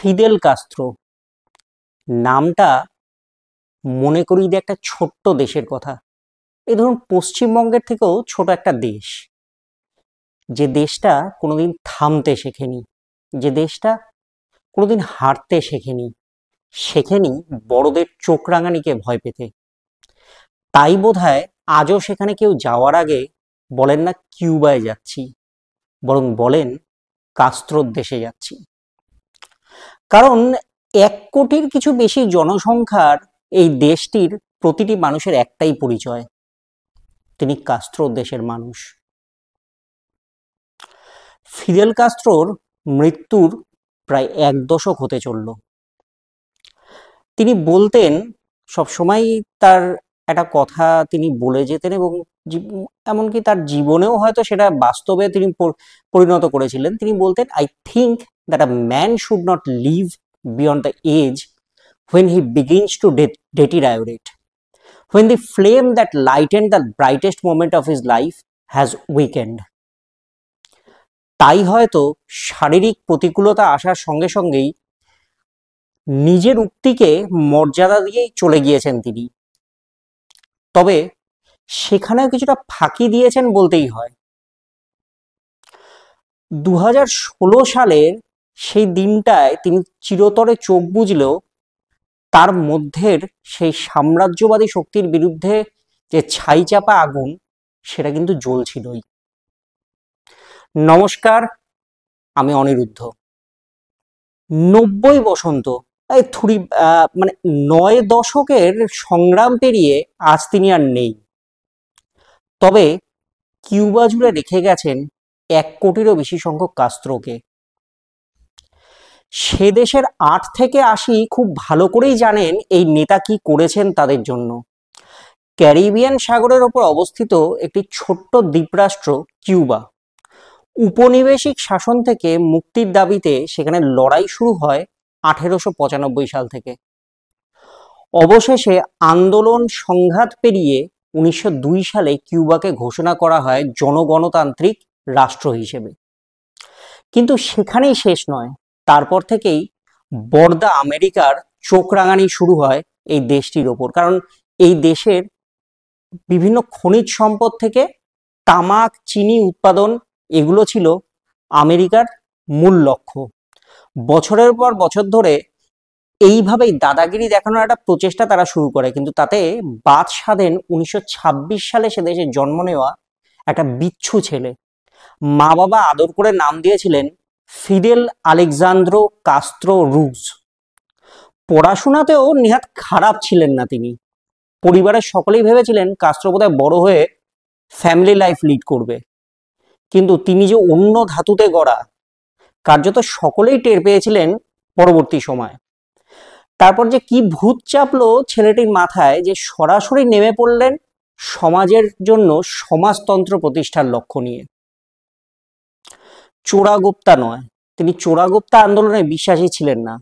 Fidel Castro নামটা মনে করিয়ে দিয়ে একটা ছোট্ট দেশের কথা। এই ধরুন পশ্চিমবঙ্গের থেকেও ছোট একটা দেশ, যে দেশটা কোনোদিন থামতে শেখেনি, যে দেশটা কোনোদিন হারতে শেখেনি বড়দের চোখ রাঙানিকে ভয় পেতে। তাই বোধহয় আজও সেখানে কেউ যাওয়ার আগে বলেন না কিউবায় যাচ্ছি, বরং বলেন কাস্ত্রোর দেশে যাচ্ছি। কারণ 1 কোটির কিছু বেশি জনসংখ্যার এই দেশটির প্রতিটি মানুষের একটাই পরিচয়, তিনি কাস্ত্রোর দেশের মানুষ। ফিদেল কাস্ত্রোর মৃত্যুর প্রায় 1 দশক হতে চলল। তিনি বলতেন সবসময়, তার একটা কথা তিনি বলে যেতেন এবং এমনকি তার জীবনেও হয়তো সেটা বাস্তবে তিনি পরিণত করেছিলেন। তিনি বলতেন, I think that a man should not live beyond the age when he begins to deteriorate, when the flame that lightened the brightest moment of his life has weakened. তাই হয়তো শারীরিক প্রতিকূলতা আসার সঙ্গে সঙ্গেই নিজের উক্তিকে মর্যাদা দিয়েই চলে গিয়েছেন তিনি। তবে সেখানেও কিছুটা ফাঁকি দিয়েছেন বলতেই হয়। 2016 সালের সেই দিনটায় তিনি চিরতরে চোখ বুজলেও তার মধ্যের সেই সাম্রাজ্যবাদী শক্তির বিরুদ্ধে যে ছাইচাপা আগুন, সেটা কিন্তু জ্বলছিলই। নমস্কার, আমি অনিরুদ্ধ। 90 বসন্ত, মানে 9 দশকের সংগ্রাম পেরিয়ে আজ তিনি আর নেই। তবে কিউবা জুড়ে রেখে গেছেন 1 কোটিরও বেশি সংখ্যক কাস্ত্রোকে। সে দেশের 8 থেকে 80 খুব ভালো করেই জানেন এই নেতা কি করেছেন তাদের জন্য। ক্যারিবিয়ান সাগরের ওপর অবস্থিত একটি ছোট্ট দ্বীপরাষ্ট্র কিউবা। উপনিবেশিক শাসন থেকে মুক্তির দাবিতে সেখানে লড়াই শুরু হয় 1895 সাল থেকে। অবশেষে আন্দোলন সংঘাত পেরিয়ে 1902 সালে কিউবাকে ঘোষণা করা হয় জনগণতান্ত্রিক রাষ্ট্র হিসেবে। কিন্তু সেখানেই শেষ নয়, তারপর থেকেই বর্দা আমেরিকার চোখ রাঙানি শুরু হয় এই দেশটির ওপর। কারণ এই দেশের বিভিন্ন খনিজ সম্পদ থেকে তামাক, চিনি উৎপাদন, এগুলো ছিল আমেরিকার মূল লক্ষ্য। বছরের পর বছর ধরে এইভাবেই দাদাগিরি দেখানোর একটা প্রচেষ্টা তারা শুরু করে, কিন্তু তাতে বাদ সাধেন 1926 সালে সে দেশে জন্ম নেওয়া একটা বিচ্ছু ছেলে। মা বাবা আদর করে নাম দিয়েছিলেন ফিদেল আলেকজান্দ্রো কাস্ত্রো রুজ। পড়াশোনাতেও নেহাত খারাপ ছিলেন না তিনি। পরিবারের সকলেই ভেবেছিলেন কাস্ত্রো বোধহয় বড় হয়ে ফ্যামিলি লাইফ লিড করবে, কিন্তু তিনি যে অন্য ধাতুতে গড়া, কার্যত সকলেই টের পেয়েছিলেন পরবর্তী সময়। তারপর যে কি ভূত চাপলো ছেলেটির মাথায়, যে সরাসরি নেমে পড়লেন সমাজের জন্য সমাজতন্ত্র প্রতিষ্ঠার লক্ষ্য নিয়ে। চোরাগোপ্তা নয়, তিনি চোরাগোপ্তা আন্দোলনে বিশ্বাসী ছিলেন না,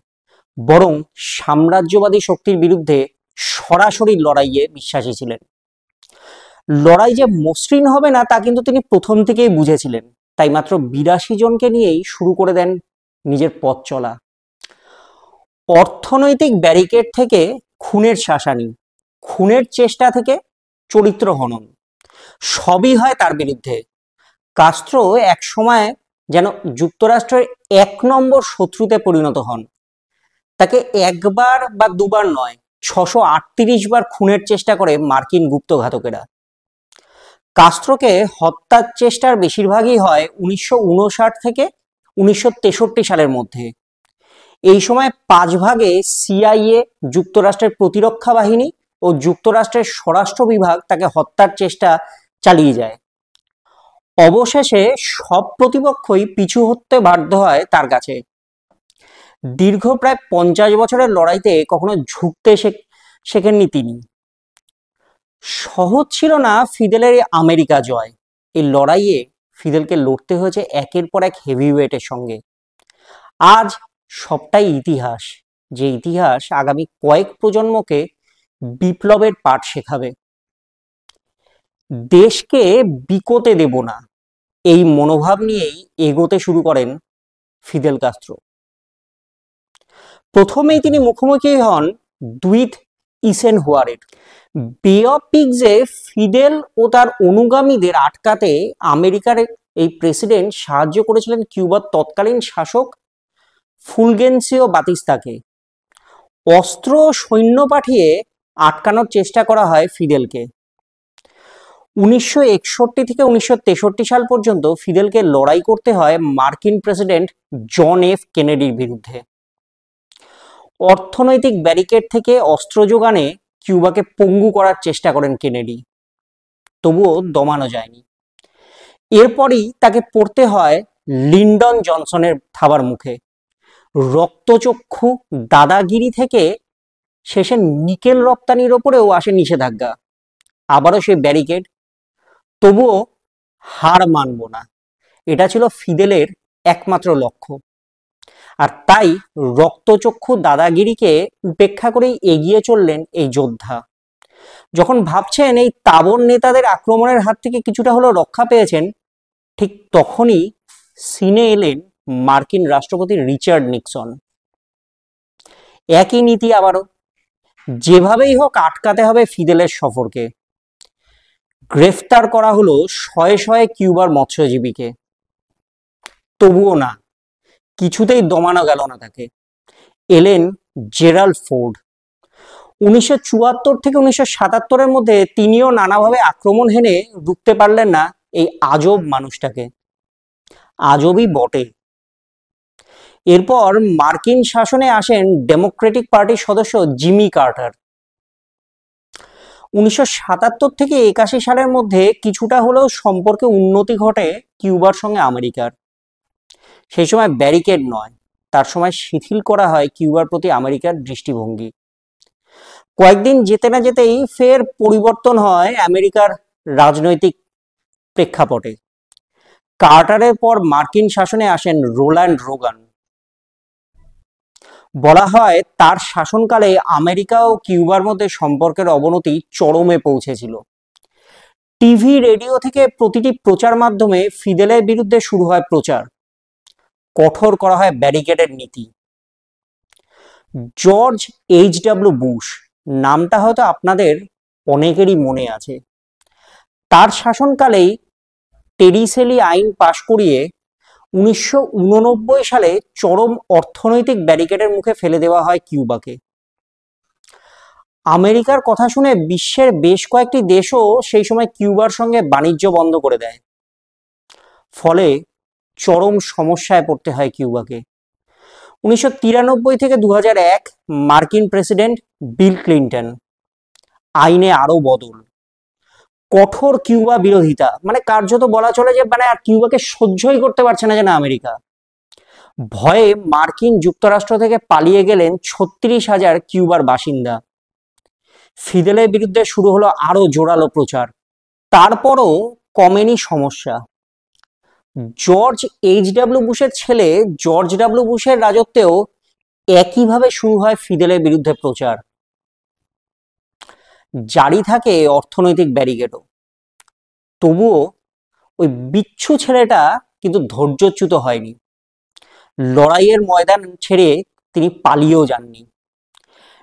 বরং সাম্রাজ্যবাদী শক্তির বিরুদ্ধে সরাসরি লড়াইয়ে বিশ্বাসী ছিলেন। লড়াই যে মসৃণ হবে না তা কিন্তু তিনি প্রথম থেকেই বুঝেছিলেন। তাই মাত্র 82 জনকে নিয়েই শুরু করে দেন নিজের পথ চলা। অর্থনৈতিক ব্যারিকেড থেকে খুনের শাসানি, খুনের চেষ্টা থেকে চরিত্র হনন, সবই হয় তার বিরুদ্ধে। কাস্ত্রো এক সময় যেন যুক্তরাষ্ট্রের 1 নম্বর শত্রুতে পরিণত হন। তাকে একবার বা দুবার নয়, 638 বার খুনের চেষ্টা করে মার্কিন গুপ্তঘাতকেরা। কাস্ত্রোকে হত্যার চেষ্টার বেশিরভাগই হয় 1959 থেকে 1963 সালের মধ্যে। এই সময় 5 ভাগে সিআইএ, যুক্তরাষ্ট্রের প্রতিরক্ষা বাহিনী ও যুক্তরাষ্ট্রের স্বরাষ্ট্র বিভাগ তাকে হত্যার চেষ্টা চালিয়ে যায়। অবশেষে সব প্রতিপক্ষই পিছু হতে বাধ্য হয় তার কাছে। দীর্ঘ প্রায় 50 বছরের লড়াইতে কখনো ঝুঁকতে শেখেননি তিনি। সহজ ছিল না ফিদেলের আমেরিকা জয়। এই লড়াইয়ে ফিদেলকে লড়তে হয়েছে একের পর এক হেভিওয়েটের সঙ্গে। আজ সবটাই ইতিহাস, যে ইতিহাস আগামী কয়েক প্রজন্মকে বিপ্লবের পাঠ শেখাবে। দেশকে বিকোতে দেব না, এই মনোভাব নিয়েই এগোতে শুরু করেন ফিদেল কাস্ত্রো। প্রথমেই তিনি মুখোমুখি হন দুইথ ইসেনহুয়ারের। বে অফ পিগসে ফিদেল ও তার অনুগামীদের আটকাতে আমেরিকার এই প্রেসিডেন্ট সাহায্য করেছিলেন কিউবার তৎকালীন শাসক ফুলগেন্সিও বাতিস্তাকে। অস্ত্র সৈন্য পাঠিয়ে আটকানোর চেষ্টা করা হয় ফিদেলকে। 1961 থেকে 1963 সাল পর্যন্ত ফিদেলকে লড়াই করতে হয় মার্কিন প্রেসিডেন্ট জন এফ কেনেডির বিরুদ্ধে। অর্থনৈতিক ব্যারিকেড থেকে অস্ত্র যোগানে কিউবাকে পঙ্গু করার চেষ্টা করেন কেনেডি, তবুও দমানো যায়নি। এরপরই তাকে পড়তে হয় লিন্ডন জনসনের থাবার মুখে। রক্তচক্ষু দাদাগিরি থেকে শেষে নিকেল রপ্তানির ওপরেও আসে নিষেধাজ্ঞা। আবারও সেই ব্যারিকেড, তবুও হার মানব না, এটা ছিল ফিদেলের একমাত্র লক্ষ্য। আর তাই রক্তচক্ষু দাদাগিরিকে উপেক্ষা করেই এগিয়ে চললেন এই যোদ্ধা। যখন ভাবছেন এই তাবর নেতাদের আক্রমণের হাত থেকে কিছুটা হলেও রক্ষা পেয়েছেন, ঠিক তখনই সিনে এলেন মার্কিন রাষ্ট্রপতি রিচার্ড নিক্সন। একই নীতি আবারও, যেভাবেই হোক আটকাতে হবে ফিদেলের সফরকে। গ্রেফতার করা হলো শয়ে শয়ে কিউবার মৎস্যজীবীকে, তবুও না, কিছুতেই দমানো গেল না তাকে। এলেন জেরাল্ড ফোর্ড। 1974 থেকে 1977-এর মধ্যে তিনিও নানাভাবে আক্রমণ হেনে রুখতে পারলেন না এই আজব মানুষটাকে। আজবই বটে। এরপর মার্কিন শাসনে আসেন ডেমোক্রেটিক পার্টির সদস্য জিমি কার্টার। 1977 থেকে 81 সালের মধ্যে কিছুটা হলেও সম্পর্কে উন্নতি ঘটে কিউবার সঙ্গে আমেরিকার। সেই সময় ব্যারিকেড নয়, তার সময় শিথিল করা হয় কিউবার প্রতি আমেরিকার দৃষ্টিভঙ্গি। কয়েকদিন যেতে না যেতেই ফের পরিবর্তন হয় আমেরিকার রাজনৈতিক প্রেক্ষাপটে। কার্টারের পর মার্কিন শাসনে আসেন রোল্যান্ড রোগান। বলা হয় তার শাসনকালে আমেরিকা ও কিউবার মধ্যে সম্পর্কের অবনতি চরমে পৌঁছেছিল। টিভি রেডিও থেকে প্রতিটি প্রচার মাধ্যমে ফিদেলের বিরুদ্ধে শুরু হয় প্রচার, কঠোর করা হয় ব্যারিকেডের নীতি। George HW. বুশ নামটা হয়তো আপনাদের অনেকেরই মনে আছে। তার শাসনকালেই টেরিসেলি আইন পাশ করিয়ে 1989 সালে চরম অর্থনৈতিক ব্যারিকেডের মুখে ফেলে দেওয়া হয় কিউবাকে। আমেরিকার কথা শুনে বিশ্বের বেশ কয়েকটি দেশও সেই সময় কিউবার সঙ্গে বাণিজ্য বন্ধ করে দেয়। ফলে চরম সমস্যায় পড়তে হয় কিউবাকে। 1993 থেকে 2001 মার্কিন প্রেসিডেন্ট বিল ক্লিন্টন। আইনে আরো বদল, কঠোর কিউবা বিরোধিতা, মানে কার্যত বলা চলে যে আর কিউবাকে সহ্যই করতে পারছে না যেন আমেরিকা। ভয়ে মার্কিন যুক্তরাষ্ট্র থেকে পালিয়ে গেলেন 36,000 কিউবার বাসিন্দা। ফিদেলের বিরুদ্ধে শুরু হলো আরো জোরালো প্রচার। তারপরও কমেনি সমস্যা। George HW. বুশের ছেলে জর্জ ডব্লিউ. বুশের রাজত্বেও একইভাবে শুরু হয় ফিদেলের বিরুদ্ধে প্রচার। জারি থাকে অর্থনৈতিক ব্যারিকেডও। তবুও ওই বিচ্ছু ছেলেটা কিন্তু ধৈর্যচ্যুত হয়নি। লড়াইয়ের ময়দান ছেড়ে তিনি পালিয়েও যাননি।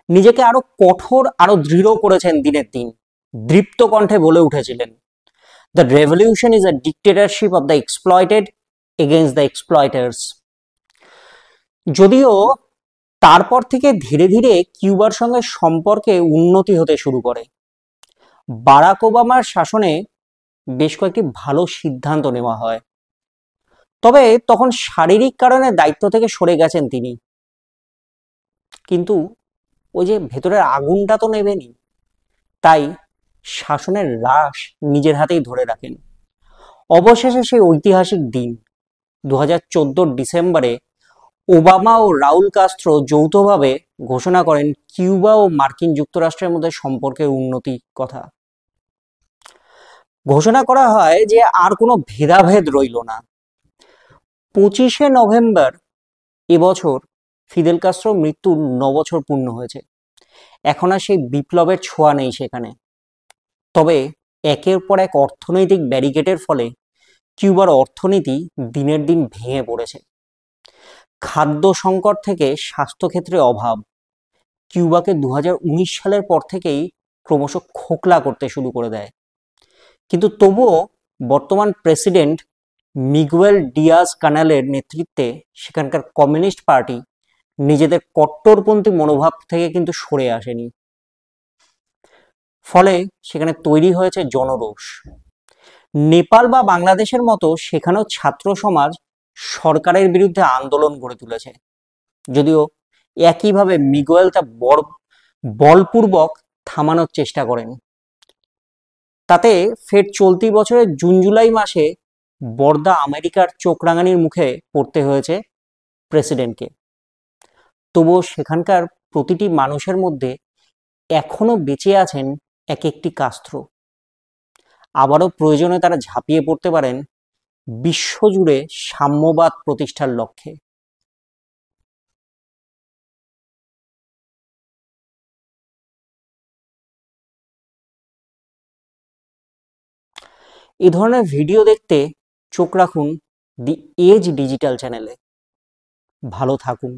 নিজেকে আরো কঠোর, আরো দৃঢ় করেছেন দিনের দিন। দৃপ্ত কণ্ঠে বলে উঠেছিলেন, the revolution is a dictatorship of the exploited against the exploiters. যদিও তারপর থেকে ধীরে ধীরে কিউবার সঙ্গে সম্পর্কে উন্নতি হতে শুরু করে। বারাক ওবামার শাসনে বেশ কয়েকটি ভালো সিদ্ধান্ত নেওয়া হয়, তবে তখন শারীরিক কারণে দায়িত্ব থেকে সরে গেছেন তিনি। কিন্তু ওই যে ভেতরের আগুনটা তো নেবেনি, তাই শাসনের রাশ নিজের হাতেই ধরে রাখেন। অবশেষে সেই ঐতিহাসিক দিন 2014 ডিসেম্বরে ওবামা ও রাউল কাস্ত্রো যৌথভাবে ঘোষণা করেন কিউবা ও মার্কিন যুক্তরাষ্ট্রের মধ্যে সম্পর্কের উন্নতির কথা। ঘোষণা করা হয় যে আর কোনো ভেদাভেদ রইল না। 25শে নভেম্বর এবছর ফিদেল কাস্ত্রোর মৃত্যুর 9 বছর পূর্ণ হয়েছে। এখন আর সেই বিপ্লবের ছোঁয়া নেই সেখানে। তবে একের পর এক অর্থনৈতিক ব্যারিকেডের ফলে কিউবার অর্থনীতি দিনের দিন ভেঙে পড়েছে। খাদ্য সংকট থেকে স্বাস্থ্যক্ষেত্রে অভাব কিউবাকে 2019 সালের পর থেকেই ক্রমশ খোকলা করতে শুরু করে দেয়। কিন্তু তবুও বর্তমান প্রেসিডেন্ট মিগুয়েল ডিয়াজ কানালের নেতৃত্বে সেখানকার কমিউনিস্ট পার্টি নিজেদের কট্টরপন্থী মনোভাব থেকে কিন্তু সরে আসেনি। ফলে সেখানে তৈরি হয়েছে জনরোষ। নেপাল বা বাংলাদেশের মতো সেখানেও ছাত্র সমাজ সরকারের বিরুদ্ধে আন্দোলন গড়ে তুলেছে, যদিও একইভাবে মিগুয়েল তা বলপূর্বক থামানোর চেষ্টা করেন। তাতে ফের চলতি বছরের জুন জুলাই মাসে বর্দা আমেরিকার চোখ রাঙানির মুখে পড়তে হয়েছে প্রেসিডেন্টকে। তবুও সেখানকার প্রতিটি মানুষের মধ্যে এখনো বেঁচে আছেন এক একটি কাস্ত্র। আবারও প্রয়োজনে তারা ঝাঁপিয়ে পড়তে পারেন বিশ্বজুড়ে সাম্যবাদ প্রতিষ্ঠার লক্ষ্যে। এই ধরনের ভিডিও দেখতে চোখ রাখুন দি এজ ডিজিটাল চ্যানেলে। ভালো থাকুন।